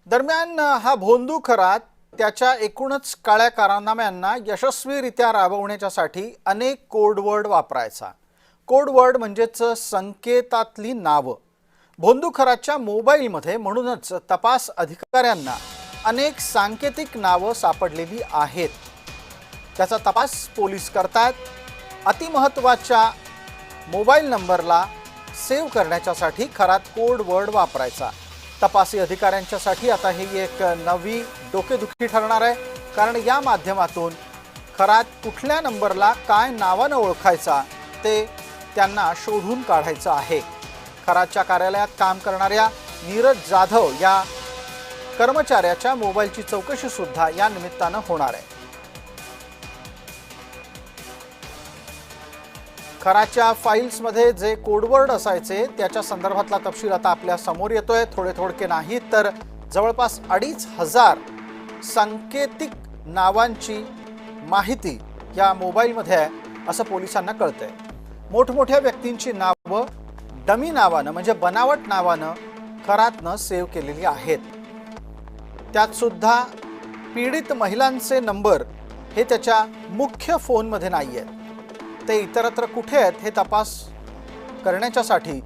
दरम्यान हा भोंदू खरात त्याच्या एकूणच काळ्या कारनाम्यांना यशस्वीरित्या राबवण्यासाठी अनेक कोडवर्ड वापरायचा। कोडवर्ड म्हणजेच संकेतातली नावं। भोंदू खरातच्या मोबाईलमध्ये म्हणूनच तपास अधिकाऱ्यांना अनेक सांकेतिक नावं सापडलेली आहेत। त्याचा तपास पोलीस करतात। अतिमहत्त्वाच्या मोबाईल नंबरला सेव्ह करण्यासाठी खरात कोडवर्ड वापरायचा। तपासी अधिकाऱ्यांच्यासाठी आता ही एक नवी डोकेदुखी ठरणार आहे, कारण या माध्यमातून खरात कुठल्या नंबरला काय नावाने ओळखायचा ते त्यांना शोधून काढायचं आहे। खरातच्या कार्यालयात काम करणाऱ्या नीरज जाधव या कर्मचाऱ्याच्या मोबाईलची चौकशी सुद्धा या निमित्ताने होणार आहे। खराच्या फाईल्समध्ये जे कोडवर्ड असायचे त्याच्या संदर्भातला तपशील आता आपल्या समोर येतोय। थोडके नाहीत तर जवळपास 2,500 सांकेतिक नावांची माहिती या मोबाईलमध्ये आहे असं पोलिसांना कळतंय। मोठमोठ्या व्यक्तींची नावं डमी नावानं म्हणजे बनावट नावानं खरातनं सेव्ह केलेली आहेत। त्यात सुद्धा पीडित महिलांचे नंबर हे त्याच्या मुख्य फोनमध्ये नाही आहेत, ते इतरत्र कुठे आहेत हे तपास करण्यासाठी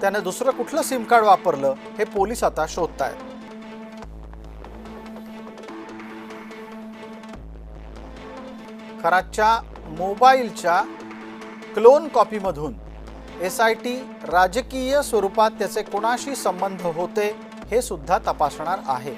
त्याने दुसरं कुठलं सिम कार्ड वापरलं हे पोलीस आता शोधतायत। खरातच्या मोबाईलच्या क्लोन कॉपीमधून SIT राजकीय स्वरूपात त्याचे कोणाशी संबंध होते हे सुद्धा तपासणार आहे।